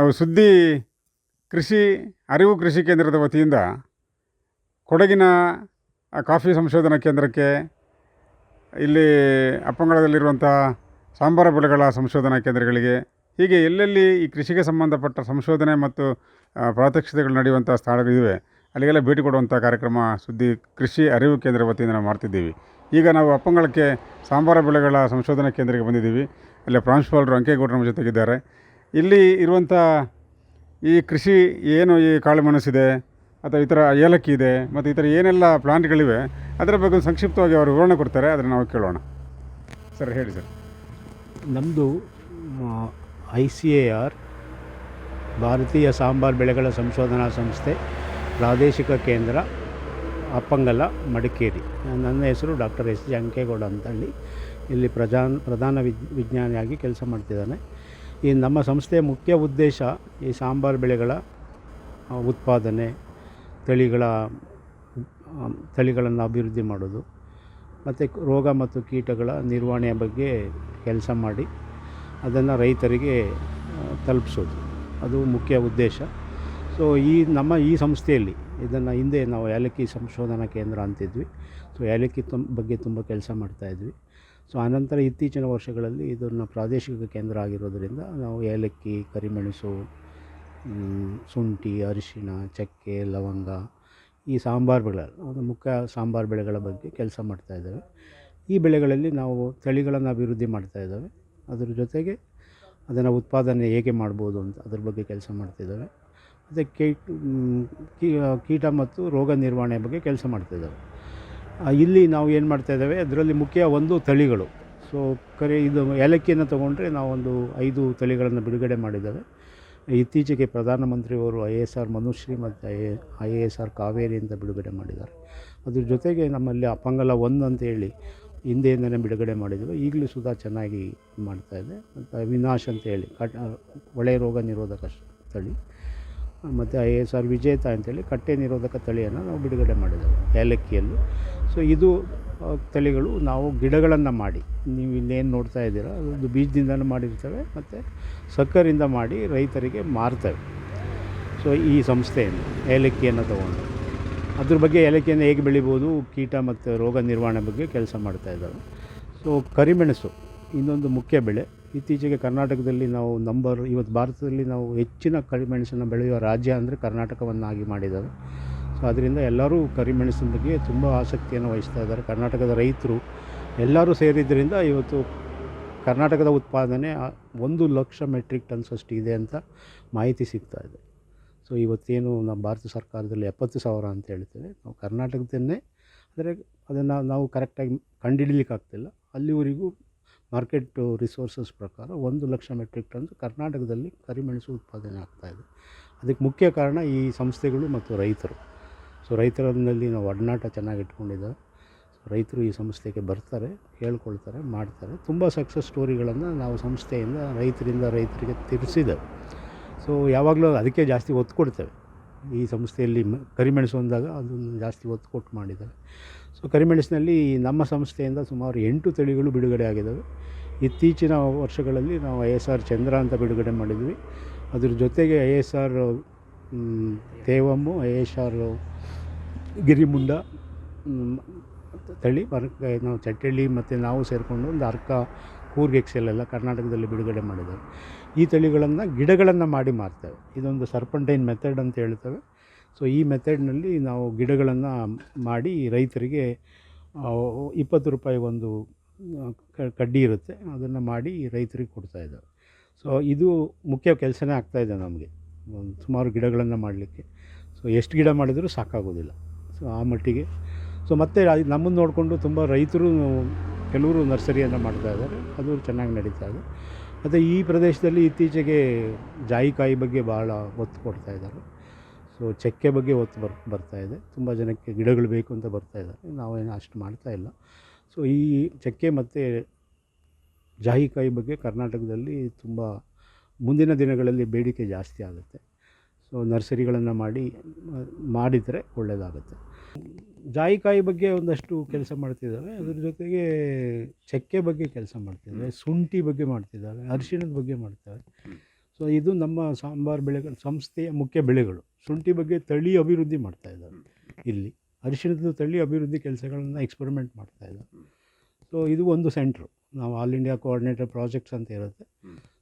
ನಾವು ಸುದ್ದಿ ಕೃಷಿ ಅರಿವು ಕೃಷಿ ಕೇಂದ್ರದ ವತಿಯಿಂದ ಕೊಡಗಿನ ಕಾಫಿ ಸಂಶೋಧನಾ ಕೇಂದ್ರಕ್ಕೆ, ಇಲ್ಲಿ ಅಪ್ಪಂಗಳದಲ್ಲಿರುವಂಥ ಸಾಂಬಾರ ಬೆಳೆಗಳ ಸಂಶೋಧನಾ ಕೇಂದ್ರಗಳಿಗೆ, ಹೀಗೆ ಎಲ್ಲೆಲ್ಲಿ ಈ ಕೃಷಿಗೆ ಸಂಬಂಧಪಟ್ಟ ಸಂಶೋಧನೆ ಮತ್ತು ಪ್ರಾತ್ಯಕ್ಷಿತೆಗಳು ನಡೆಯುವಂಥ ಸ್ಥಳಗಳಿವೆ ಅಲ್ಲಿಗೆಲ್ಲ ಭೇಟಿ ಕೊಡುವಂಥ ಕಾರ್ಯಕ್ರಮ ಸುದ್ದಿ ಕೃಷಿ ಅರಿವು ಕೇಂದ್ರ ವತಿಯಿಂದ ನಾವು ಮಾಡ್ತಿದ್ದೀವಿ. ಈಗ ನಾವು ಅಪ್ಪಂಗಳಕ್ಕೆ ಸಾಂಬಾರ ಬೆಳೆಗಳ ಸಂಶೋಧನಾ ಕೇಂದ್ರಕ್ಕೆ ಬಂದಿದ್ದೀವಿ. ಅಲ್ಲಿ ಪ್ರಾಂಶುಪಾಲರು ಅಂಕೇಗೌಡರು ನಮ್ಮ ಜೊತೆಗಿದ್ದಾರೆ. ಇಲ್ಲಿ ಇರುವಂಥ ಈ ಕೃಷಿ ಏನು, ಈ ಕಾಳುಮೆಣಸಿದೆ ಅಥವಾ ಈ ಥರ ಏಲಕ್ಕಿ ಇದೆ ಮತ್ತು ಈ ಥರ ಏನೆಲ್ಲ ಪ್ಲಾಂಟ್ಗಳಿವೆ ಅದರ ಬಗ್ಗೆ ಸಂಕ್ಷಿಪ್ತವಾಗಿ ಅವರು ವಿವರಣೆ ಕೊಡ್ತಾರೆ. ಅದನ್ನು ನಾವು ಕೇಳೋಣ. ಸರ್ ಹೇಳಿ ಸರ್. ನಮ್ಮದು ICAR ಭಾರತೀಯ ಸಾಂಬಾರು ಬೆಳೆಗಳ ಸಂಶೋಧನಾ ಸಂಸ್ಥೆ ಪ್ರಾದೇಶಿಕ ಕೇಂದ್ರ ಅಪ್ಪಂಗಲ, ಮಡಿಕೇರಿ. ನನ್ನ ಹೆಸರು ಡಾಕ್ಟರ್ S. J. ಅಂಕೇಗೌಡ ಅಂತೇಳಿ. ಇಲ್ಲಿ ಪ್ರಧಾನ ವಿಜ್ಞಾನಿಯಾಗಿ ಕೆಲಸ ಮಾಡ್ತಿದ್ದಾನೆ. ಈ ನಮ್ಮ ಸಂಸ್ಥೆಯ ಮುಖ್ಯ ಉದ್ದೇಶ ಈ ಸಾಂಬಾರು ಬೆಳೆಗಳ ಉತ್ಪಾದನೆ, ತಳಿಗಳನ್ನು ಅಭಿವೃದ್ಧಿ ಮಾಡೋದು ಮತ್ತು ರೋಗ ಮತ್ತು ಕೀಟಗಳ ನಿರ್ವಹಣೆಯ ಬಗ್ಗೆ ಕೆಲಸ ಮಾಡಿ ಅದನ್ನು ರೈತರಿಗೆ ತಲುಪಿಸೋದು, ಅದು ಮುಖ್ಯ ಉದ್ದೇಶ. ಸೊ ನಮ್ಮ ಈ ಸಂಸ್ಥೆಯಲ್ಲಿ ಇದನ್ನು ಹಿಂದೆ ನಾವು ಏಲಕ್ಕಿ ಸಂಶೋಧನಾ ಕೇಂದ್ರ ಅಂತಿದ್ವಿ. ಸೊ ಏಲಕ್ಕಿ ಬಗ್ಗೆ ತುಂಬ ಕೆಲಸ ಮಾಡ್ತಾಯಿದ್ವಿ. ಸೊ ಆನಂತರ ಇತ್ತೀಚಿನ ವರ್ಷಗಳಲ್ಲಿ ಇದನ್ನು ಪ್ರಾದೇಶಿಕ ಕೇಂದ್ರ ಆಗಿರೋದರಿಂದ ನಾವು ಏಲಕ್ಕಿ, ಕರಿಮೆಣಸು, ಶುಂಠಿ, ಅರಿಶಿಣ, ಚಕ್ಕೆ, ಲವಂಗ, ಈ ಸಾಂಬಾರು ಬೆಳೆಗಳು, ಮುಖ್ಯ ಸಾಂಬಾರು ಬೆಳೆಗಳ ಬಗ್ಗೆ ಕೆಲಸ ಮಾಡ್ತಾಯಿದ್ದೇವೆ. ಈ ಬೆಳೆಗಳಲ್ಲಿ ನಾವು ತಳಿಗಳನ್ನು ಅಭಿವೃದ್ಧಿ ಮಾಡ್ತಾಯಿದ್ದೇವೆ. ಅದರ ಜೊತೆಗೆ ಅದನ್ನು ಉತ್ಪಾದನೆ ಹೇಗೆ ಮಾಡ್ಬೋದು ಅಂತ ಅದ್ರ ಬಗ್ಗೆ ಕೆಲಸ ಮಾಡ್ತಿದ್ದೇವೆ. ಮತ್ತು ಕೀಟ ಮತ್ತು ರೋಗ ನಿರ್ವಹಣೆ ಬಗ್ಗೆ ಕೆಲಸ ಮಾಡ್ತಿದ್ದೇವೆ. ಇಲ್ಲಿ ನಾವು ಏನು ಮಾಡ್ತಾಯಿದ್ದೇವೆ, ಅದರಲ್ಲಿ ಮುಖ್ಯ ಒಂದು ತಳಿಗಳು. ಸೊ ಇದು ಏಲಕ್ಕಿಯನ್ನು ತೊಗೊಂಡ್ರೆ ನಾವೊಂದು 5 ತಳಿಗಳನ್ನು ಬಿಡುಗಡೆ ಮಾಡಿದ್ದೇವೆ. ಇತ್ತೀಚೆಗೆ ಪ್ರಧಾನಮಂತ್ರಿಯವರು ISR ಮನುಶ್ರೀ ಮತ್ತು ISR ಕಾವೇರಿ ಅಂತ ಬಿಡುಗಡೆ ಮಾಡಿದ್ದಾರೆ. ಅದ್ರ ಜೊತೆಗೆ ನಮ್ಮಲ್ಲಿ ಅಪ್ಪಂಗಲ 1 ಅಂತೇಳಿ ಹಿಂದೆಯಿಂದನೇ ಬಿಡುಗಡೆ ಮಾಡಿದ್ದೇವೆ. ಈಗಲೂ ಸುಧಾ ಚೆನ್ನಾಗಿ ಮಾಡ್ತಾಯಿದೆ. ಮತ್ತು ಅವಿನಾಶ್ ಅಂತೇಳಿ ಒಳ್ಳೆಯ ರೋಗ ನಿರೋಧಕ ತಳಿ, ಮತ್ತು ISR ವಿಜೇತ ಅಂತೇಳಿ ಕಟ್ಟೆ ನಿರೋಧಕ ತಳಿಯನ್ನು ನಾವು ಬಿಡುಗಡೆ ಮಾಡಿದ್ದೇವೆ ಏಲಕ್ಕಿಯಲ್ಲಿ. ಸೊ ಇದು ತಳಿಗಳು ನಾವು ಗಿಡಗಳನ್ನು ಮಾಡಿ, ನೀವು ಇಲ್ಲೇನು ನೋಡ್ತಾ ಇದ್ದೀರಾ, ಅದೊಂದು ಬೀಜದಿಂದಲೂ ಮಾಡಿರ್ತೇವೆ ಮತ್ತು ಸಕ್ಕರಿಂದ ಮಾಡಿ ರೈತರಿಗೆ ಮಾರ್ತೇವೆ. ಸೊ ಈ ಸಂಸ್ಥೆಯನ್ನು ಏಲಕ್ಕಿಯನ್ನು ತೊಗೊಂಡು ಅದ್ರ ಬಗ್ಗೆ ಏಲಕ್ಕಿಯನ್ನು ಹೇಗೆ ಬೆಳಿಬೋದು, ಕೀಟ ಮತ್ತು ರೋಗ ನಿರ್ವಹಣೆ ಬಗ್ಗೆ ಕೆಲಸ ಮಾಡ್ತಾಯಿದ್ದಾವೆ. ಸೊ ಕರಿಮೆಣಸು ಇನ್ನೊಂದು ಮುಖ್ಯ ಬೆಳೆ. ಇತ್ತೀಚೆಗೆ ಕರ್ನಾಟಕದಲ್ಲಿ ನಾವು ಇವತ್ತು ಭಾರತದಲ್ಲಿ ನಾವು ಹೆಚ್ಚಿನ ಕರಿಮೆಣಸನ್ನು ಬೆಳೆಯುವ ರಾಜ್ಯ ಅಂದರೆ ಕರ್ನಾಟಕವನ್ನಾಗಿ ಮಾಡಿದ್ದಾವೆ. ಸೊ ಅದರಿಂದ ಎಲ್ಲರೂ ಕರಿಮೆಣಸಿನ ಬಗ್ಗೆ ತುಂಬ ಆಸಕ್ತಿಯನ್ನು ವಹಿಸ್ತಾ ಇದ್ದಾರೆ. ಕರ್ನಾಟಕದ ರೈತರು ಎಲ್ಲರೂ ಸೇರಿದ್ದರಿಂದ ಇವತ್ತು ಕರ್ನಾಟಕದ ಉತ್ಪಾದನೆ 1,00,000 ಮೆಟ್ರಿಕ್ ಟನ್ಸ್ ಅಷ್ಟು ಇದೆ ಅಂತ ಮಾಹಿತಿ ಸಿಗ್ತಾ ಇದೆ. ಸೊ ಇವತ್ತೇನು ನಮ್ಮ ಭಾರತ ಸರ್ಕಾರದಲ್ಲಿ 70,000 ಅಂತ ಹೇಳ್ತೇವೆ, ನಾವು ಕರ್ನಾಟಕದನ್ನೇ, ಆದರೆ ಅದನ್ನು ನಾವು ಕರೆಕ್ಟಾಗಿ ಕಂಡುಹಿಡಲಿಕ್ಕಾಗ್ತಿಲ್ಲ. ಅಲ್ಲಿವರೆಗೂ ಮಾರ್ಕೆಟ್ ರಿಸೋರ್ಸಸ್ ಪ್ರಕಾರ 1,00,000 ಮೆಟ್ರಿಕ್ ಟನ್ಸ್ ಕರ್ನಾಟಕದಲ್ಲಿ ಕರಿಮೆಣಸು ಉತ್ಪಾದನೆ ಆಗ್ತಾಯಿದೆ. ಅದಕ್ಕೆ ಮುಖ್ಯ ಕಾರಣ ಈ ಸಂಸ್ಥೆಗಳು ಮತ್ತು ರೈತರು. ಸೊ ರೈತರಲ್ಲಿ ನಾವು ಒಡನಾಟ ಚೆನ್ನಾಗಿ ಇಟ್ಕೊಂಡಿದ್ದೇವೆ. ಸೊ ರೈತರು ಈ ಸಂಸ್ಥೆಗೆ ಬರ್ತಾರೆ, ಕೇಳ್ಕೊಳ್ತಾರೆ, ಮಾಡ್ತಾರೆ. ತುಂಬ ಸಕ್ಸಸ್ ಸ್ಟೋರಿಗಳನ್ನು ನಾವು ಸಂಸ್ಥೆಯಿಂದ ರೈತರಿಗೆ ತಿಳಿಸಿದ್ದೇವೆ. ಸೊ ಯಾವಾಗಲೂ ಅದಕ್ಕೆ ಜಾಸ್ತಿ ಒತ್ತು ಕೊಡ್ತೇವೆ. ಈ ಸಂಸ್ಥೆಯಲ್ಲಿ ಕರಿಮೆಣಸು ಅಂದಾಗ ಅದನ್ನು ಜಾಸ್ತಿ ಒತ್ತು ಕೊಟ್ಟು ಮಾಡಿದ್ದೇವೆ. ಸೊ ಕರಿಮೆಣಸಿನಲ್ಲಿ ನಮ್ಮ ಸಂಸ್ಥೆಯಿಂದ ಸುಮಾರು 8 ತಳಿಗಳು ಬಿಡುಗಡೆ ಆಗಿದ್ದಾವೆ. ಇತ್ತೀಚಿನ ವರ್ಷಗಳಲ್ಲಿ ನಾವು ISR ಚಂದ್ರ ಅಂತ ಬಿಡುಗಡೆ ಮಾಡಿದ್ವಿ. ಅದ್ರ ಜೊತೆಗೆ ISR ತೇವಮ್ಮು, ISR ಗಿರಿಮುಂಡ ತಳಿ ನಾವು ಚಟ್ಟಳ್ಳಿ ಮತ್ತು ನಾವು ಸೇರಿಕೊಂಡು ಒಂದು ಅರ್ಕ, ಕೂರ್ಗ್ ಎಕ್ಸೆಲ್ ಎಲ್ಲ ಕರ್ನಾಟಕದಲ್ಲಿ ಬಿಡುಗಡೆ ಮಾಡಿದ್ದೇವೆ. ಈ ತಳಿಗಳನ್ನು ಗಿಡಗಳನ್ನು ಮಾಡಿ ಮಾರ್ತೇವೆ. ಇದೊಂದು ಸರ್ಪಂಟೈನ್ ಮೆಥಡ್ ಅಂತ ಹೇಳ್ತೇವೆ. ಸೊ ಈ ಮೆಥಡ್ನಲ್ಲಿ ನಾವು ಗಿಡಗಳನ್ನು ಮಾಡಿ ರೈತರಿಗೆ 20 ರೂಪಾಯಿ ಒಂದು ಕಡ್ಡಿ ಇರುತ್ತೆ, ಅದನ್ನು ಮಾಡಿ ರೈತರಿಗೆ ಕೊಡ್ತಾಯಿದ್ದೇವೆ. ಸೊ ಇದು ಮುಖ್ಯ ಕೆಲಸನೇ ಆಗ್ತಾಯಿದೆ ನಮಗೆ, ಸುಮಾರು ಗಿಡಗಳನ್ನು ಮಾಡಲಿಕ್ಕೆ. ಸೊ ಎಷ್ಟು ಗಿಡ ಮಾಡಿದರೂ ಸಾಕಾಗೋದಿಲ್ಲ. ಸೊ ಆ ಮಟ್ಟಿಗೆ. ಸೊ ಮತ್ತು ನಮ್ಮನ್ನು ನೋಡಿಕೊಂಡು ತುಂಬ ರೈತರು ಕೆಲವರು ನರ್ಸರಿಯನ್ನು ಮಾಡ್ತಾಯಿದ್ದಾರೆ, ಅದು ಚೆನ್ನಾಗಿ ನಡೀತಾ ಇದೆ. ಮತ್ತು ಈ ಪ್ರದೇಶದಲ್ಲಿ ಇತ್ತೀಚೆಗೆ ಜಾಯಿಕಾಯಿ ಬಗ್ಗೆ ಭಾಳ ಒತ್ತು ಕೊಡ್ತಾಯಿದ್ದಾರೆ. ಸೊ ಚಕ್ಕೆ ಬಗ್ಗೆ ಒತ್ತು ಬರ್ತಾಯಿದೆ. ತುಂಬ ಜನಕ್ಕೆ ಗಿಡಗಳು ಬೇಕು ಅಂತ ಬರ್ತಾಯಿದ್ದಾರೆ, ನಾವೇನು ಅಷ್ಟು ಮಾಡ್ತಾಯಿಲ್ಲ. ಸೊ ಈ ಚಕ್ಕೆ ಮತ್ತು ಜಾಯಿಕಾಯಿ ಬಗ್ಗೆ ಕರ್ನಾಟಕದಲ್ಲಿ ತುಂಬ ಮುಂದಿನ ದಿನಗಳಲ್ಲಿ ಬೇಡಿಕೆ ಜಾಸ್ತಿ ಆಗುತ್ತೆ. ಸೊ ನರ್ಸರಿಗಳನ್ನು ಮಾಡಿದರೆ ಒಳ್ಳೆಯದಾಗುತ್ತೆ. ಜಾಯಿಕಾಯಿ ಬಗ್ಗೆ ಒಂದಷ್ಟು ಕೆಲಸ ಮಾಡ್ತಿದ್ದಾವೆ. ಅದ್ರ ಜೊತೆಗೆ ಚಕ್ಕೆ ಬಗ್ಗೆ ಕೆಲಸ ಮಾಡ್ತಿದ್ದಾವೆ, ಶುಂಠಿ ಬಗ್ಗೆ ಮಾಡ್ತಿದ್ದಾವೆ, ಅರಿಶಿಣದ ಬಗ್ಗೆ ಮಾಡ್ತೇವೆ. ಸೊ ಇದು ನಮ್ಮ ಸಾಂಬಾರು ಬೆಳೆಗಳ ಸಂಸ್ಥೆಯ ಮುಖ್ಯ ಬೆಳೆಗಳು. ಶುಂಠಿ ಬಗ್ಗೆ ತಳಿ ಅಭಿವೃದ್ಧಿ ಮಾಡ್ತಾಯಿದ್ದಾರೆ ಇಲ್ಲಿ. ಅರಿಶಿಣದ ತಳಿ ಅಭಿವೃದ್ಧಿ ಕೆಲಸಗಳನ್ನು ಎಕ್ಸ್ಪರಿಮೆಂಟ್ ಮಾಡ್ತಾಯಿದ್ದಾರೆ. ಸೊ ಇದು ಒಂದು ಸೆಂಟ್ರು. ನಾವು ಆಲ್ ಇಂಡಿಯಾ ಕೋಆರ್ಡಿನೇಟರ್ ಪ್ರಾಜೆಕ್ಟ್ಸ್ ಅಂತ ಇರುತ್ತೆ.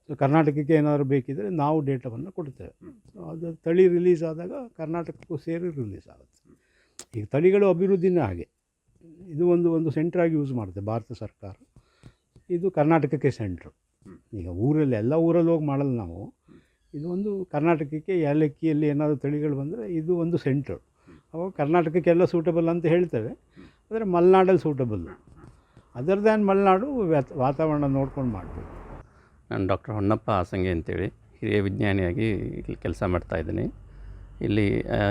ಸೊ ಕರ್ನಾಟಕಕ್ಕೆ ಏನಾದರೂ ಬೇಕಿದ್ದರೆ ನಾವು ಡೇಟಾವನ್ನು ಕೊಡ್ತೇವೆ. ಸೊ ಅದು ತಳಿ ರಿಲೀಸ್ ಆದಾಗ ಕರ್ನಾಟಕಕ್ಕೂ ಸೇರಿ ರಿಲೀಸ್ ಆಗುತ್ತೆ. ಈಗ ತಳಿಗಳು ಅಭಿವೃದ್ಧಿನೇ ಹಾಗೆ. ಇದು ಒಂದು ಸೆಂಟ್ರಾಗಿ ಯೂಸ್ ಮಾಡುತ್ತೆ ಭಾರತ ಸರ್ಕಾರ. ಇದು ಕರ್ನಾಟಕಕ್ಕೆ ಸೆಂಟ್ರು. ಈಗ ಊರಲ್ಲಿ ಎಲ್ಲ ಊರಲ್ಲಿ ಹೋಗಿ ಮಾಡಲ್ಲ ನಾವು. ಇದು ಒಂದು ಕರ್ನಾಟಕಕ್ಕೆ ಏಲಕ್ಕಿಯಲ್ಲಿ ಏನಾದರೂ ತಳಿಗಳು ಬಂದರೆ ಇದು ಒಂದು ಸೆಂಟ್ರು. ಅವಾಗ ಕರ್ನಾಟಕಕ್ಕೆಲ್ಲ ಸೂಟಬಲ್ ಅಂತ ಹೇಳ್ತೇವೆ, ಆದರೆ ಮಲೆನಾಡಲ್ಲಿ ಸೂಟಬಲ್ಲು. ಅದರ್ ದ್ಯಾನ್ ಮಲೆನಾಡು ವಾತಾವರಣ ನೋಡ್ಕೊಂಡು ಮಾಡಬೇಕು. ನಾನು ಡಾಕ್ಟರ್ ಹೊನ್ನಪ್ಪ ಹಾಸಂಗೆ ಅಂತೇಳಿ ಹಿರಿಯ ವಿಜ್ಞಾನಿಯಾಗಿ ಇಲ್ಲಿ ಕೆಲಸ ಮಾಡ್ತಾಯಿದ್ದೀನಿ. ಇಲ್ಲಿ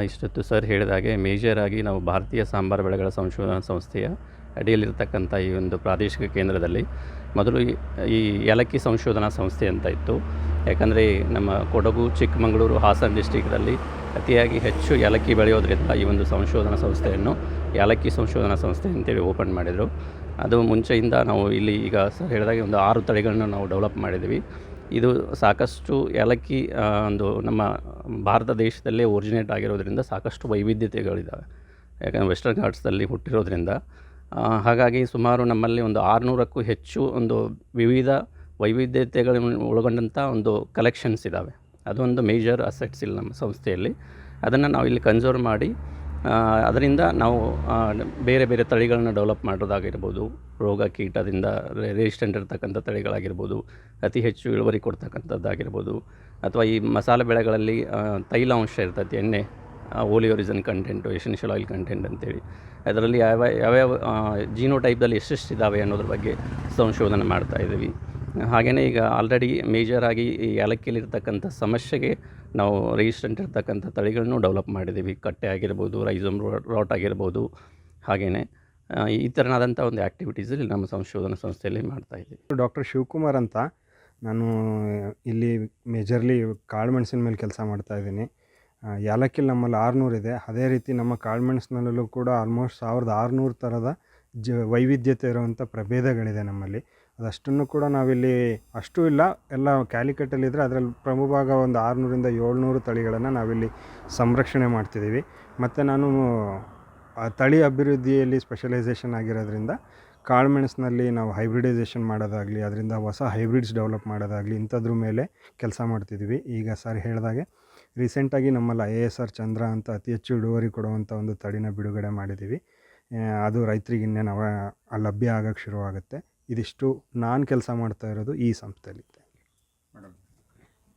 ಇಷ್ಟೊತ್ತು ಸರ್ ಹೇಳಿದಾಗೆ ಮೇಜರಾಗಿ ನಾವು ಭಾರತೀಯ ಸಾಂಬಾರು ಬೆಳೆಗಳ ಸಂಶೋಧನಾ ಸಂಸ್ಥೆಯ ಅಡಿಯಲ್ಲಿರ್ತಕ್ಕಂಥ ಈ ಒಂದು ಪ್ರಾದೇಶಿಕ ಕೇಂದ್ರದಲ್ಲಿ ಮೊದಲು ಈ ಏಲಕ್ಕಿ ಸಂಶೋಧನಾ ಸಂಸ್ಥೆ ಅಂತ ಇತ್ತು. ಯಾಕಂದರೆ ನಮ್ಮ ಕೊಡಗು, ಚಿಕ್ಕಮಗಳೂರು, ಹಾಸನ ಡಿಸ್ಟಿಕ್ದಲ್ಲಿ ಅತಿಯಾಗಿ ಹೆಚ್ಚು ಏಲಕ್ಕಿ ಬೆಳೆಯೋದ್ರಿಂದ ಈ ಒಂದು ಸಂಶೋಧನಾ ಸಂಸ್ಥೆಯನ್ನು ಏಲಕ್ಕಿ ಸಂಶೋಧನಾ ಸಂಸ್ಥೆ ಅಂತೇಳಿ ಓಪನ್ ಮಾಡಿದರು. ಅದು ಮುಂಚೆಯಿಂದ ನಾವು ಇಲ್ಲಿ ಈಗ ಸರ್ ಹೇಳಿದಾಗೆ ಒಂದು 6 ತಳಿಗಳನ್ನ ನಾವು ಡೆವಲಪ್ ಮಾಡಿದ್ದೀವಿ. ಇದು ಸಾಕಷ್ಟು ಏಲಕ್ಕಿ ಒಂದು ನಮ್ಮ ಭಾರತ ದೇಶದಲ್ಲೇ ಒರಿಜಿನೇಟ್ ಆಗಿರೋದ್ರಿಂದ ಸಾಕಷ್ಟು ವೈವಿಧ್ಯತೆಗಳಿದ್ದಾವೆ. ಯಾಕಂದರೆ ವೆಸ್ಟರ್ನ್ ಘಾಟ್ಸಲ್ಲಿ ಹುಟ್ಟಿರೋದ್ರಿಂದ ಹಾಗಾಗಿ ಸುಮಾರು ನಮ್ಮಲ್ಲಿ ಒಂದು 600ಕ್ಕೂ ಹೆಚ್ಚು ಒಂದು ವಿವಿಧ ವೈವಿಧ್ಯತೆಗಳನ್ನು ಒಳಗೊಂಡಂಥ ಒಂದು ಕಲೆಕ್ಷನ್ಸ್ ಇದ್ದಾವೆ. ಅದೊಂದು ಮೇಜರ್ ಅಸೆಟ್ಸ್ ಇಲ್ಲಿ ನಮ್ಮ ಸಂಸ್ಥೆಯಲ್ಲಿ. ಅದನ್ನು ನಾವು ಇಲ್ಲಿ ಕನ್ಸರ್ವ್ ಮಾಡಿ ಅದರಿಂದ ನಾವು ಬೇರೆ ಬೇರೆ ತಳಿಗಳನ್ನ ಡೆವಲಪ್ ಮಾಡೋದಾಗಿರ್ಬೋದು, ರೋಗ ಕೀಟದಿಂದ ರೆಸಿಸ್ಟೆಂಟ್ ಇರ್ತಕ್ಕಂಥ ತಳಿಗಳಾಗಿರ್ಬೋದು, ಅತಿ ಹೆಚ್ಚು ಇಳುವರಿ ಕೊಡ್ತಕ್ಕಂಥದ್ದಾಗಿರ್ಬೋದು, ಅಥವಾ ಈ ಮಸಾಲೆ ಬೆಳೆಗಳಲ್ಲಿ ತೈಲಾಂಶ ಇರ್ತೈತಿ, ಎಣ್ಣೆ, ಓಲಿಯೋರಿಸನ್ ಕಂಟೆಂಟು, ಎಸೆನ್ಷಿಯಲ್ ಆಯಿಲ್ ಕಂಟೆಂಟ್ ಅಂತೇಳಿ ಅದರಲ್ಲಿ ಯಾವ್ಯಾವ ಜೀನೋಟೈಪ್ದಲ್ಲಿ ಎಷ್ಟೆಷ್ಟಿದ್ದಾವೆ ಅನ್ನೋದ್ರ ಬಗ್ಗೆ ಸಂಶೋಧನೆ ಮಾಡ್ತಾಯಿದ್ದೀವಿ. ಹಾಗೆಯೇ ಈಗ ಆಲ್ರೆಡಿ ಮೇಜರಾಗಿ ಈ ಏಲಕ್ಕಿಲಿರ್ತಕ್ಕಂಥ ಸಮಸ್ಯೆಗೆ ನಾವು ರೆಸಿಸ್ಟೆಂಟ್ ಇರ್ತಕ್ಕಂಥ ತಳಿಗಳನ್ನು ಡೆವಲಪ್ ಮಾಡಿದ್ದೀವಿ. ಕಟ್ಟೆ ಆಗಿರ್ಬೋದು, ರೈಸಮ್ ರಾಟ್ ಆಗಿರ್ಬೋದು. ಹಾಗೆಯೇ ಈ ಥರನಾದಂಥ ಒಂದು ಆ್ಯಕ್ಟಿವಿಟೀಸ್ ಇಲ್ಲಿ ನಮ್ಮ ಸಂಶೋಧನಾ ಸಂಸ್ಥೆಯಲ್ಲಿ ಮಾಡ್ತಾಯಿದ್ದೀವಿ. ಡಾಕ್ಟರ್ ಶಿವಕುಮಾರ್ ಅಂತ. ನಾನು ಇಲ್ಲಿ ಮೇಜರ್ಲಿ ಕಾಳುಮೆಣಸಿನ ಮೇಲೆ ಕೆಲಸ ಮಾಡ್ತಾಯಿದ್ದೀನಿ. ಏಲಕ್ಕಿಲಿ ನಮ್ಮಲ್ಲಿ 600 ಇದೆ. ಅದೇ ರೀತಿ ನಮ್ಮ ಕಾಳುಮೆಣಸಿನಲ್ಲೂ ಕೂಡ ಆಲ್ಮೋಸ್ಟ್ 1600 ಥರದ ವೈವಿಧ್ಯತೆ ಇರುವಂಥ ಪ್ರಭೇದಗಳಿದೆ ನಮ್ಮಲ್ಲಿ. ಅದಷ್ಟನ್ನು ಕೂಡ ನಾವಿಲ್ಲಿ ಅಷ್ಟೂ ಇಲ್ಲ, ಎಲ್ಲ ಕ್ಯಾಲಿಕಟ್ಟಲ್ಲಿದ್ದರೆ ಅದರಲ್ಲಿ ಪ್ರಮುಖ ಒಂದು 600ರಿಂದ 700 ತಳಿಗಳನ್ನು ನಾವಿಲ್ಲಿ ಸಂರಕ್ಷಣೆ ಮಾಡ್ತಿದ್ದೀವಿ. ಮತ್ತು ನಾನು ತಳಿ ಅಭಿವೃದ್ಧಿಯಲ್ಲಿ ಸ್ಪೆಷಲೈಸೇಷನ್ ಆಗಿರೋದ್ರಿಂದ ಕಾಳುಮೆಣಸಿನಲ್ಲಿ ನಾವು ಹೈಬ್ರಿಡೈಸೇಷನ್ ಮಾಡೋದಾಗಲಿ, ಅದರಿಂದ ಹೊಸ ಹೈಬ್ರಿಡ್ಸ್ ಡೆವಲಪ್ ಮಾಡೋದಾಗಲಿ ಇಂಥದ್ರ ಮೇಲೆ ಕೆಲಸ ಮಾಡ್ತಿದ್ದೀವಿ. ಈಗ ಸರ್ ಹೇಳಿದಾಗೆ ರೀಸೆಂಟಾಗಿ ನಮ್ಮಲ್ಲಿ IASR ಚಂದ್ರ ಅಂತ ಅತಿ ಹೆಚ್ಚು ಇಳುವರಿ ಕೊಡುವಂಥ ಒಂದು ತಳಿನ ಬಿಡುಗಡೆ ಮಾಡಿದ್ದೀವಿ. ಅದು ರೈತರಿಗೆ ಇನ್ನೇನು ಲಭ್ಯ ಆಗೋಕ್ಕೆ ಶುರುವಾಗುತ್ತೆ. ಇದಿಷ್ಟು ನಾನು ಕೆಲಸ ಮಾಡ್ತಾ ಇರೋದು ಈ ಸಂಸ್ಥೆಯಲ್ಲಿ.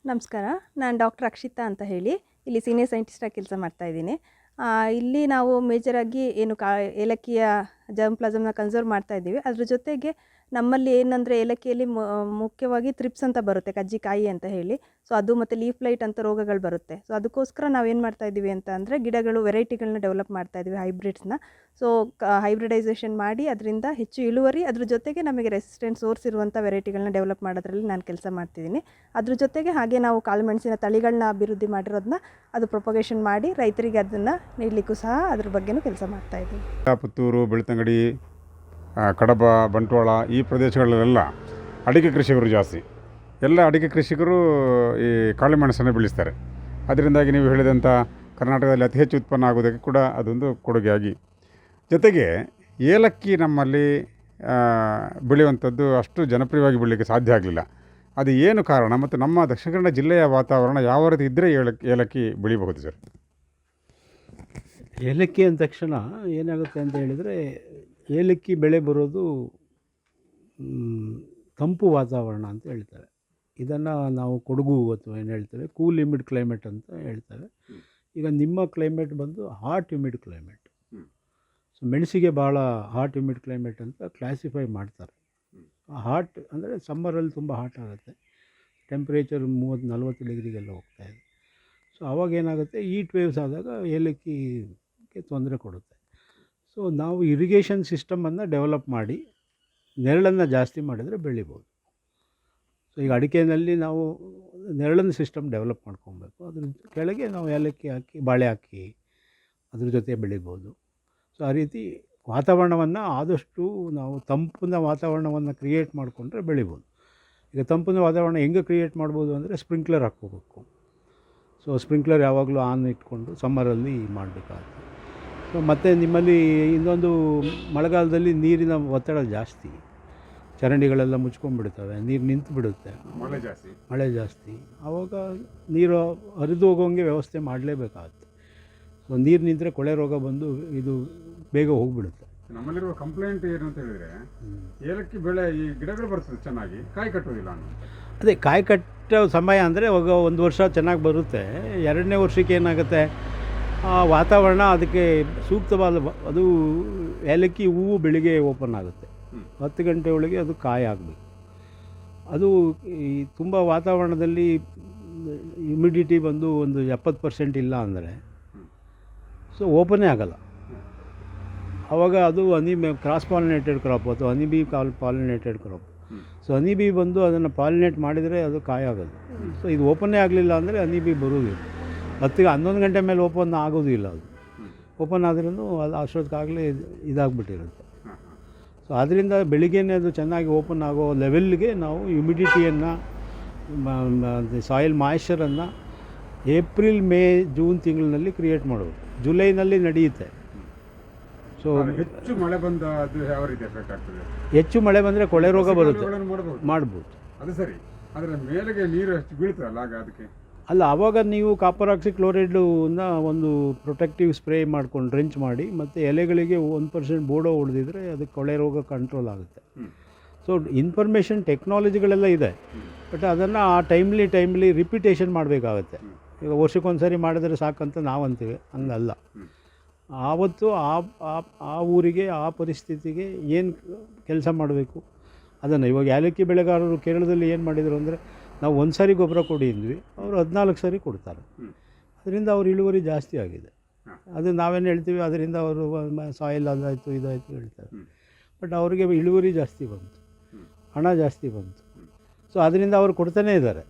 ನಮಸ್ಕಾರ, ನಾನು ಡಾಕ್ಟರ್ ಅಕ್ಷಿತಾ ಅಂತ ಹೇಳಿ ಇಲ್ಲಿ ಸೀನಿಯರ್ ಸೈಂಟಿಸ್ಟಾಗಿ ಕೆಲಸ ಮಾಡ್ತಾಯಿದ್ದೀನಿ. ಇಲ್ಲಿ ನಾವು ಮೇಜರಾಗಿ ಏನು ಏಲಕ್ಕಿಯ ಜರ್ಮ್ ಪ್ಲಾಸಮ್ನ ಕನ್ಸರ್ವ್ ಮಾಡ್ತಾಯಿದ್ದೀವಿ. ಅದ್ರ ಜೊತೆಗೆ ನಮ್ಮಲ್ಲಿ ಏನಂದರೆ ಏಲಕ್ಕಿಯಲ್ಲಿ ಮುಖ್ಯವಾಗಿ ಥ್ರಿಪ್ಸ್ ಅಂತ ಬರುತ್ತೆ, ಕಜ್ಜಿಕಾಯಿ ಅಂತ ಹೇಳಿ. ಸೊ ಅದು ಮತ್ತು ಲೀಫ್ ಲೈಟ್ ಅಂತ ರೋಗಗಳು ಬರುತ್ತೆ. ಸೊ ಅದಕ್ಕೋಸ್ಕರ ನಾವೇನು ಮಾಡ್ತಾಯಿದ್ದೀವಿ ಅಂತ ಅಂದರೆ ಗಿಡಗಳು ವೆರೈಟಿಗಳನ್ನ ಡೆವಲಪ್ ಮಾಡ್ತಾಯಿದ್ದೀವಿ, ಹೈಬ್ರಿಡ್ಸ್ನ. ಸೊ ಹೈಬ್ರಿಡೈಸೇಷನ್ ಮಾಡಿ ಅದರಿಂದ ಹೆಚ್ಚು ಇಳುವರಿ, ಅದ್ರ ಜೊತೆಗೆ ನಮಗೆ ರೆಸಿಸ್ಟೆಂಟ್ ಸೋರ್ಸ್ ಇರುವಂಥ ವೆರೈಟಿಗಳನ್ನ ಡೆವಲಪ್ ಮಾಡೋದ್ರಲ್ಲಿ ನಾನು ಕೆಲಸ ಮಾಡ್ತಿದ್ದೀನಿ. ಅದ್ರ ಜೊತೆಗೆ ಹಾಗೆ ನಾವು ಕಾಳುಮೆಣಸಿನ ತಳಿಗಳನ್ನ ಅಭಿವೃದ್ಧಿ ಮಾಡಿರೋದನ್ನ ಅದು ಪ್ರೊಪಗೇಷನ್ ಮಾಡಿ ರೈತರಿಗೆ ಅದನ್ನು ನೀಡಲಿಕ್ಕೂ ಸಹ ಅದ್ರ ಬಗ್ಗೆನೂ ಕೆಲಸ ಮಾಡ್ತಾಯಿದ್ದೀವಿ. ಪುತ್ತೂರು, ಬೆಳ್ತಂಗಡಿ, ಕಡಬ, ಬಂಟ್ವಾಳ ಈ ಪ್ರದೇಶಗಳಲ್ಲೆಲ್ಲ ಅಡಿಕೆ ಕೃಷಿಕರು ಜಾಸ್ತಿ. ಎಲ್ಲ ಅಡಿಕೆ ಕೃಷಿಕರು ಈ ಕಾಳುಮೆಣಸನ್ನು ಬೆಳೆಸ್ತಾರೆ. ಅದರಿಂದಾಗಿ ನೀವು ಹೇಳಿದಂಥ ಕರ್ನಾಟಕದಲ್ಲಿ ಅತಿ ಹೆಚ್ಚು ಉತ್ಪನ್ನ ಆಗೋದಕ್ಕೆ ಕೂಡ ಅದೊಂದು ಕೊಡುಗೆಯಾಗಿ, ಜೊತೆಗೆ ಏಲಕ್ಕಿ ನಮ್ಮಲ್ಲಿ ಬೆಳೆಯುವಂಥದ್ದು ಅಷ್ಟು ಜನಪ್ರಿಯವಾಗಿ ಬೆಳೀಲಿಕ್ಕೆ ಸಾಧ್ಯ ಆಗಲಿಲ್ಲ. ಅದು ಏನು ಕಾರಣ, ಮತ್ತು ನಮ್ಮ ದಕ್ಷಿಣ ಕನ್ನಡ ಜಿಲ್ಲೆಯ ವಾತಾವರಣ ಯಾವ ರೀತಿ ಇದ್ದರೆ ಏಲಕ್ಕಿ ಬೆಳೀಬಹುದು ಸರ್? ಏಲಕ್ಕಿ ಅಂದ ತಕ್ಷಣ ಏನಾಗುತ್ತೆ ಅಂತ ಹೇಳಿದರೆ, ಏಲಕ್ಕಿ ಬೆಳೆ ಬರೋದು ತಂಪು ವಾತಾವರಣ ಅಂತ ಹೇಳ್ತಾರೆ. ಇದನ್ನು ನಾವು ಕೊಡಗು ಅಥವಾ ಏನು ಹೇಳ್ತೇವೆ ಕೂಲ್ ಹ್ಯೂಮಿಡ್ ಕ್ಲೈಮೇಟ್ ಅಂತ ಹೇಳ್ತೇವೆ. ಈಗ ನಿಮ್ಮ ಕ್ಲೈಮೇಟ್ ಬಂದು ಹಾಟ್ ಹ್ಯೂಮಿಡ್ ಕ್ಲೈಮೇಟ್. ಸೊ ಮೆಣಸಿಗೆ ಭಾಳ ಹಾಟ್ ಹ್ಯೂಮಿಡ್ ಕ್ಲೈಮೇಟ್ ಅಂತ ಕ್ಲಾಸಿಫೈ ಮಾಡ್ತಾರೆ. ಹಾಟ್ ಅಂದರೆ ಸಮ್ಮರಲ್ಲಿ ತುಂಬ ಹಾಟ್ ಆಗುತ್ತೆ, ಟೆಂಪ್ರೇಚರ್ 30-40 ಡಿಗ್ರಿಗೆಲ್ಲ ಹೋಗ್ತಾಯಿದೆ. ಸೊ ಅವಾಗ ಏನಾಗುತ್ತೆ, ಹೀಟ್ ವೇವ್ಸ್ ಆದಾಗ ಏಲಕ್ಕಿಗೆ ತೊಂದರೆ ಕೊಡುತ್ತೆ. ಸೊ ನಾವು ಇರಿಗೇಷನ್ ಸಿಸ್ಟಮನ್ನು ಡೆವಲಪ್ ಮಾಡಿ ನೆರಳನ್ನು ಜಾಸ್ತಿ ಮಾಡಿದರೆ ಬೆಳಿಬೋದು. ಸೊ ಈಗ ಅಡಿಕೆಯಲ್ಲಿ ನಾವು ನೆರಳಿನ ಸಿಸ್ಟಮ್ ಡೆವಲಪ್ ಮಾಡ್ಕೊಬೇಕು. ಅದ್ರ ಕೆಳಗೆ ನಾವು ಏಲಕ್ಕಿ ಹಾಕಿ, ಬಾಳೆ ಹಾಕಿ ಅದ್ರ ಜೊತೆ ಬೆಳಿಬೋದು. ಸೊ ಆ ರೀತಿ ವಾತಾವರಣವನ್ನು ಆದಷ್ಟು ನಾವು ತಂಪಿನ ವಾತಾವರಣವನ್ನು ಕ್ರಿಯೇಟ್ ಮಾಡಿಕೊಂಡ್ರೆ ಬೆಳಿಬೋದು. ಈಗ ತಂಪಿನ ವಾತಾವರಣ ಹೆಂಗೆ ಕ್ರಿಯೇಟ್ ಮಾಡ್ಬೋದು ಅಂದರೆ ಸ್ಪ್ರಿಂಕ್ಲರ್ ಹಾಕ್ಕೋಬೇಕು. ಸೊ ಸ್ಪ್ರಿಂಕ್ಲರ್ ಯಾವಾಗಲೂ ಆನ್ ಇಟ್ಕೊಂಡು ಸಮ್ಮರಲ್ಲಿ ಮಾಡಬೇಕಾಗುತ್ತೆ. ಸೊ ಮತ್ತು ನಿಮ್ಮಲ್ಲಿ ಇನ್ನೊಂದು ಮಳೆಗಾಲದಲ್ಲಿ ನೀರಿನ ಒತ್ತಡ ಜಾಸ್ತಿ, ಚರಂಡಿಗಳೆಲ್ಲ ಮುಚ್ಕೊಂಡ್ಬಿಡ್ತವೆ, ನೀರು ನಿಂತು ಬಿಡುತ್ತೆ, ಮಳೆ ಜಾಸ್ತಿ. ಆವಾಗ ನೀರು ಹರಿದು ಹೋಗೋಂಗೆ ವ್ಯವಸ್ಥೆ ಮಾಡಲೇಬೇಕಾಗುತ್ತೆ. ಸೊ ನೀರು ನಿಂತರೆ ಕೊಳೆ ರೋಗ ಬಂದು ಇದು ಬೇಗ ಹೋಗಿಬಿಡುತ್ತೆ. ನಮ್ಮಲ್ಲಿರುವ ಕಂಪ್ಲೇಂಟ್ ಏನು ಅಂತ ಹೇಳಿದರೆ, ಏಲಕ್ಕಿ ಬೆಳೆ ಈ ಗಿಡಗಳು ಬರ್ತದೆ ಚೆನ್ನಾಗಿ, ಕಾಯಿ ಕಟ್ಟೋದಿಲ್ಲ ಅನ್ನೋ. ಅದೇ ಕಾಯಿ ಕಟ್ಟೋ ಸಮಯ ಅಂದರೆ ಅವಾಗ 1 ವರ್ಷ ಚೆನ್ನಾಗಿ ಬರುತ್ತೆ. 2ನೇ ವರ್ಷಕ್ಕೆ ಏನಾಗುತ್ತೆ, ಆ ವಾತಾವರಣ ಅದಕ್ಕೆ ಸೂಕ್ತವಾದ ಅದು ಏಲಕ್ಕಿ ಹೂವು ಬೆಳಿಗ್ಗೆ ಓಪನ್ ಆಗುತ್ತೆ, 10 ಗಂಟೆ ಒಳಗೆ ಅದು ಕಾಯಿ ಆಗಬೇಕು. ಅದು ಈ ತುಂಬ ವಾತಾವರಣದಲ್ಲಿ ಹ್ಯುಮಿಡಿಟಿ ಬಂದು ಒಂದು 70% ಇಲ್ಲ ಅಂದರೆ ಸೊ ಓಪನ್ನೇ ಆಗೋಲ್ಲ. ಆವಾಗ ಅದು ಕ್ರಾಸ್ ಪಾಲಿನೇಟೆಡ್ ಕ್ರಾಪ್ ಅಥವಾ honeybee pollinated crop. So honeybee ಬಂದು ಅದನ್ನು ಪಾಲಿನೇಟ್ ಮಾಡಿದರೆ ಅದು ಕಾಯಾಗೋದು. ಸೊ ಇದು ಓಪನ್ನೇ ಆಗಲಿಲ್ಲ ಅಂದರೆ ಹನಿಬಿ ಬರೋದಿಲ್ಲ. 11 ಗಂಟೆ ಮೇಲೆ ಓಪನ್ ಆಗೋದು ಇಲ್ಲ. ಅದು ಓಪನ್ ಆದ್ರೂ ಅದು ಅಷ್ಟೊತ್ತಿಗಾಗಲೇ ಇದಾಗ್ಬಿಟ್ಟಿರುತ್ತೆ. ಸೊ ಅದರಿಂದ ಬೆಳಿಗ್ಗೆನೇ ಅದು ಚೆನ್ನಾಗಿ ಓಪನ್ ಆಗೋ ಲೆವೆಲ್ಗೆ ನಾವು ಹ್ಯುಮಿಡಿಟಿಯನ್ನು, ಸಾಯಿಲ್ ಮಾಯಿಶ್ಚರನ್ನು ಏಪ್ರಿಲ್ ಮೇ ಜೂನ್ ತಿಂಗಳಿನಲ್ಲಿ ಕ್ರಿಯೇಟ್ ಮಾಡಬೇಕು. ಜುಲೈನಲ್ಲಿ ನಡೆಯುತ್ತೆ. ಸೊ ಹೆಚ್ಚು ಮಳೆ ಬಂದ ಅದು ಯಾವ ರೀತಿ ಎಫೆಕ್ಟ್ ಆಗ್ತದೆ? ಹೆಚ್ಚು ಮಳೆ ಬಂದರೆ ಕೊಳೆ ರೋಗ ಬರುತ್ತೆ, ಮಾಡ್ಬೋದು. ಅದು ಸರಿ, ಆದರೆ ಮೇಲೆಗೆ ನೀರು ಹೆಚ್ಚು ಬೀಳ್ತದಲ್ಲ, ಆಗ ಅದಕ್ಕೆ ಅಲ್ಲ, ಆವಾಗ ನೀವು ಕಾಪರ್ ಆಕ್ಸಿಕ್ಲೋರೈಡನ್ನ ಒಂದು ಪ್ರೊಟೆಕ್ಟಿವ್ ಸ್ಪ್ರೇ ಮಾಡ್ಕೊಂಡು ಡ್ರೆಂಚ್ ಮಾಡಿ ಮತ್ತು ಎಲೆಗಳಿಗೆ 1% ಬೋಡೋ ಹೊಡೆದಿದ್ರೆ ಅದಕ್ಕೆ ಕೊಳೆ ರೋಗ ಕಂಟ್ರೋಲ್ ಆಗುತ್ತೆ. ಸೊ ಇನ್ಫಾರ್ಮೇಷನ್ ಟೆಕ್ನಾಲಜಿಗಳೆಲ್ಲ ಇದೆ, ಬಟ್ ಅದನ್ನು ಆ ಟೈಮ್ಲಿ ರಿಪಿಟೇಷನ್ ಮಾಡಬೇಕಾಗತ್ತೆ. ಈಗ ವರ್ಷಕ್ಕೊಂದು ಸರಿ ಮಾಡಿದ್ರೆ ಸಾಕಂತ ನಾವು ಅಂತೀವಿ, ಹಂಗಲ್ಲ. ಆವತ್ತು ಆ ಊರಿಗೆ ಆ ಪರಿಸ್ಥಿತಿಗೆ ಏನು ಕೆಲಸ ಮಾಡಬೇಕು ಅದನ್ನು. ಇವಾಗ ಏಲಕ್ಕಿ ಬೆಳೆಗಾರರು ಕೇರಳದಲ್ಲಿ ಏನು ಮಾಡಿದರು ಅಂದರೆ, ನಾವು 1 ಸಾರಿ ಗೊಬ್ಬರ ಕೊಡಿ ಅಂದ್ವಿ, ಅವರು 14 ಸಾರಿ ಕೊಡ್ತಾರೆ. ಅದರಿಂದ ಅವ್ರ ಇಳುವರಿ ಜಾಸ್ತಿ ಆಗಿದೆ. ಅದು ನಾವೇನು ಹೇಳ್ತೀವಿ, ಅದರಿಂದ ಅವರು ಸಾಯಿಲ್ ಅದಾಯಿತು ಇದಾಯಿತು ಹೇಳ್ತಾರೆ. ಬಟ್ ಅವರಿಗೆ ಇಳುವರಿ ಜಾಸ್ತಿ ಬಂತು, ಹಣ ಜಾಸ್ತಿ ಬಂತು. ಸೊ ಅದರಿಂದ ಅವರು ಕೊಡ್ತಾನೇ ಇದ್ದಾರೆ.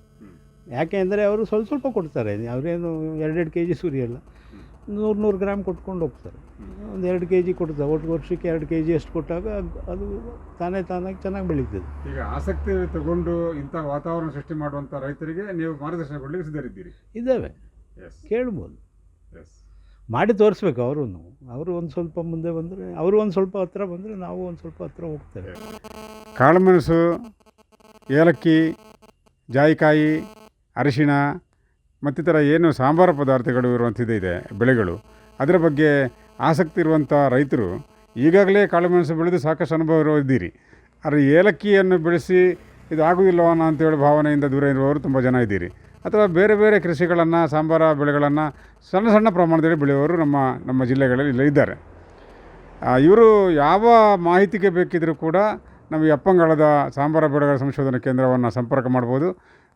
ಯಾಕೆ ಅಂದರೆ ಅವರು ಸ್ವಲ್ಪ ಕೊಡ್ತಾರೆ, ಅವರೇನು 2 kg ಸುರಿಯಲ್ಲ, 100 ಗ್ರಾಮ್ ಕೊಟ್ಕೊಂಡು ಹೋಗ್ತಾರೆ. ಒಂದು 2 kg ಕೊಡ್ತಾರೆ. ಒಟ್ಟು ವರ್ಷಕ್ಕೆ 2 kg ಅಷ್ಟು ಕೊಟ್ಟಾಗ ಅದು ತಾನಾಗಿ ಚೆನ್ನಾಗಿ ಬೆಳೀತದೆ. ಈಗ ಆಸಕ್ತಿ ತಗೊಂಡು ಇಂಥ ವಾತಾವರಣ ಸೃಷ್ಟಿ ಮಾಡುವಂಥ ರೈತರಿಗೆ ನೀವು ಮಾರ್ಗದರ್ಶನ ಕೊಡಲಿಕ್ಕೆ ಸಿದ್ಧರಿದ್ದೀರಿ? ಇದ್ದಾವೆ, ಕೇಳ್ಬೋದು, ಮಾಡಿ ತೋರಿಸ್ಬೇಕು. ಅವರು ಒಂದು ಸ್ವಲ್ಪ ಮುಂದೆ ಬಂದರೆ, ಅವರು ಒಂದು ಸ್ವಲ್ಪ ಹತ್ರ ಬಂದರೆ ನಾವು ಒಂದು ಸ್ವಲ್ಪ ಹತ್ರ ಹೋಗ್ತೇವೆ. ಕಾಳುಮೆಣಸು, ಏಲಕ್ಕಿ, ಜಾಯಿಕಾಯಿ, ಅರಿಶಿಣ ಮತ್ತಿತರ ಏನು ಸಾಂಬಾರು ಪದಾರ್ಥಗಳು ಇರುವಂಥದ್ದಿದೆ ಬೆಳೆಗಳು, ಅದರ ಬಗ್ಗೆ ಆಸಕ್ತಿ ಇರುವಂಥ ರೈತರು ಈಗಾಗಲೇ ಕಾಳುಮೆಣಸು ಬೆಳೆದು ಸಾಕಷ್ಟು ಅನುಭವ ಇದ್ದೀರಿ. ಆದರೆ ಏಲಕ್ಕಿಯನ್ನು ಬೆಳೆಸಿ ಇದು ಆಗೋದಿಲ್ಲವೋ ಅಂತೇಳಿ ಭಾವನೆಯಿಂದ ದೂರ ಇರುವವರು ತುಂಬ ಜನ ಇದ್ದೀರಿ. ಅಥವಾ ಬೇರೆ ಬೇರೆ ಕೃಷಿಗಳನ್ನು, ಸಾಂಬಾರ ಬೆಳೆಗಳನ್ನು ಸಣ್ಣ ಪ್ರಮಾಣದಲ್ಲಿ ಬೆಳೆಯುವವರು ನಮ್ಮ ಜಿಲ್ಲೆಗಳಲ್ಲಿ ಇಲ್ಲ ಇದ್ದಾರೆ. ಇವರು ಯಾವ ಮಾಹಿತಿಗೆ ಬೇಕಿದ್ದರೂ ಕೂಡ ನಮ್ಮ ಈ ಅಪ್ಪಂಗಳದ ಸಾಂಬಾರ ಬೆಳೆಗಳ ಸಂಶೋಧನಾ ಕೇಂದ್ರವನ್ನು ಸಂಪರ್ಕ ಮಾಡ್ಬೋದು.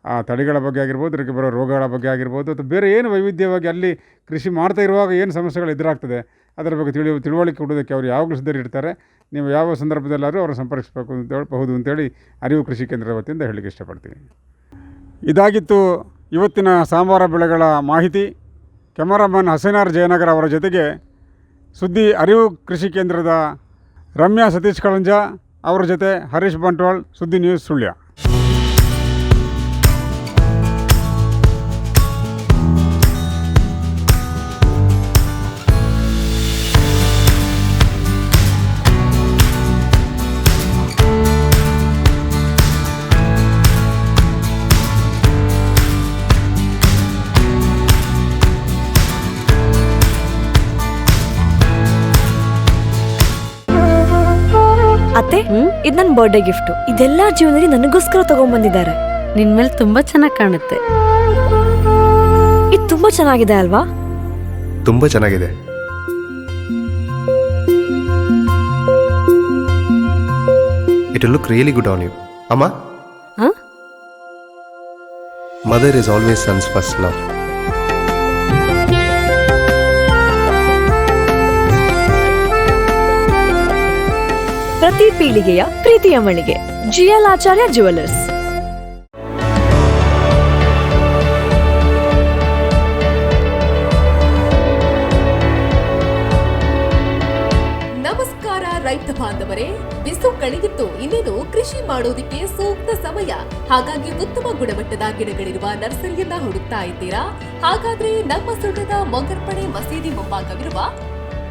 ಆ ತಳಿಗಳ ಬಗ್ಗೆ ಆಗಿರ್ಬೋದು, ಇದಕ್ಕೆ ಬರೋ ರೋಗಗಳ ಬಗ್ಗೆ ಆಗಿರ್ಬೋದು, ಅಥವಾ ಬೇರೆ ಏನು ವೈವಿಧ್ಯವಾಗಿ ಅಲ್ಲಿ ಕೃಷಿ ಮಾಡ್ತಾ ಇರುವಾಗ ಏನು ಸಮಸ್ಯೆಗಳು ಎದುರಾಗ್ತದೆ ಅದರ ಬಗ್ಗೆ ತಿಳುವಳಿಕೆ ಕೊಡೋದಕ್ಕೆ ಅವರು ಯಾವಾಗಲೂ ಸಿದ್ಧರಿರ್ತಾರೆ. ನೀವು ಯಾವ ಸಂದರ್ಭದಲ್ಲಾದರೂ ಅವರು ಸಂಪರ್ಕಿಸಬೇಕು ಅಂತೇಳಿ ಅರಿವು ಕೃಷಿ ಕೇಂದ್ರದ ವತಿಯಿಂದ ಹೇಳಲಿಕ್ಕೆ ಇಷ್ಟಪಡ್ತೀನಿ. ಇದಾಗಿತ್ತು ಇವತ್ತಿನ ಸಾಂಬಾರ ಬೆಳೆಗಳ ಮಾಹಿತಿ. ಕ್ಯಾಮರಾಮನ್ ಹಸೀನಾರ್ ಜಯನಗರ ಅವರ ಜೊತೆಗೆ ಸುದ್ದಿ ಅರಿವು ಕೃಷಿ ಕೇಂದ್ರದ ರಮ್ಯಾ ಸತೀಶ್ ಕಳಂಜ ಅವರ ಜೊತೆ ಹರೀಶ್ ಬಂಟ್ವಾಳ್, ಸುದ್ದಿ ನ್ಯೂಸ್, ಸುಳ್ಯ. ಅತ್ತೆ, ಇದು ನನ್ನ ಬರ್ಡೇ ಗಿಫ್ಟ್. ಇದೆಲ್ಲ ಜೀವನದಲ್ಲಿ ನನಗೋಸ್ಕರ ತಗೊಂಡ್ಬಂದಿದ್ದಾರೆ. ನಿನ್ ಮೇಲೆ ತುಂಬಾ ಚೆನ್ನಾಗಿ ಕಾಣುತ್ತೆ. ಇದು ತುಂಬಾ ಚೆನ್ನಾಗಿದೆ ಅಲ್ವಾ? ತುಂಬಾ ಚೆನ್ನಾಗಿದೆ. It will look really good on you. Amma? Huh? Mother is always son's first love. ಪ್ರತಿ ಪೀಳಿಗೆಯ ಪ್ರೀತಿಯ ಮಳಿಗೆ GL ಆಚಾರ್ಯ ಜುವೆಲ್ಲರ್ಸ್. ನಮಸ್ಕಾರ ರೈತ ಬಾಂಧವರೇ, ಬಿಸು ಕಳೆದಿತ್ತು, ಇನ್ನೇನು ಕೃಷಿ ಮಾಡೋದಕ್ಕೆ ಸೂಕ್ತ ಸಮಯ. ಹಾಗಾಗಿ ಉತ್ತಮ ಗುಣಮಟ್ಟದ ಗಿಡಗಳಿರುವ ನರ್ಸರಿಯನ್ನ ಹುಡುಕ್ತಾ ಇದ್ದೀರಾ? ಹಾಗಾದ್ರೆ ನಮ್ಮ ಸುಳ್ಯದ ಮೊಗರ್ಪಡೆ ಮಸೀದಿ ಮುಂಭಾಗವಿರುವ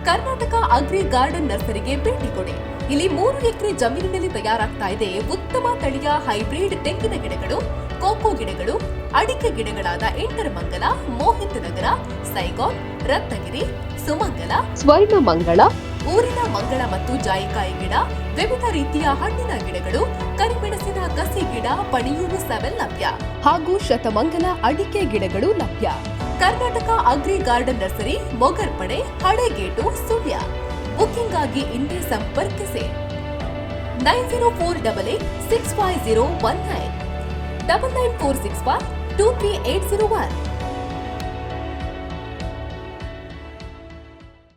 ಕರ್ನಾಟಕ ಅಗ್ರಿ ಗಾರ್ಡನ್ ನರ್ಸರಿಗೆ ಭೇಟಿ ಕೊಡಿ. ಇಲ್ಲಿ 3 ಎಕರೆ ಜಮೀನಿನಲ್ಲಿ ತಯಾರಾಗ್ತಾ ಇದೆ ಉತ್ತಮ ತಳಿಯ ಹೈಬ್ರಿಡ್ ತೆಂಗಿನ ಗಿಡಗಳು, ಕೋಕೋ ಗಿಡಗಳು, ಅಡಿಕೆ ಗಿಡಗಳಾದ ಇಂಟರ್ಮಂಗಲ, ಮೋಹಿತ್ ನಗರ, ಸೈಗಾನ್, ರತ್ನಗಿರಿ, ಸುಮಂಗಲ, ಸ್ವರ್ಣ ಮಂಗಳ, ಊರಿನ ಮಂಗಳ ಮತ್ತು ಜಾಯಿಕಾಯಿ ಗಿಡ, ವಿವಿಧ ರೀತಿಯ ಹಣ್ಣಿನ ಗಿಡಗಳು, ಕರಿಮೆಣಸಿನ ಕಸಿ ಗಿಡ, ಪಣಿಯೂರು 7 ಲಭ್ಯ ಹಾಗೂ ಶತಮಂಗಲ ಅಡಿಕೆ ಗಿಡಗಳು ಲಭ್ಯ. Karnataka agri garden nursery, Mogarpade, Halegate, Sullia. Booking ಆಗಿ ಇಂದೇ ಸಂಪರ್ಕಿಸಿ 9048865019 99461 23801.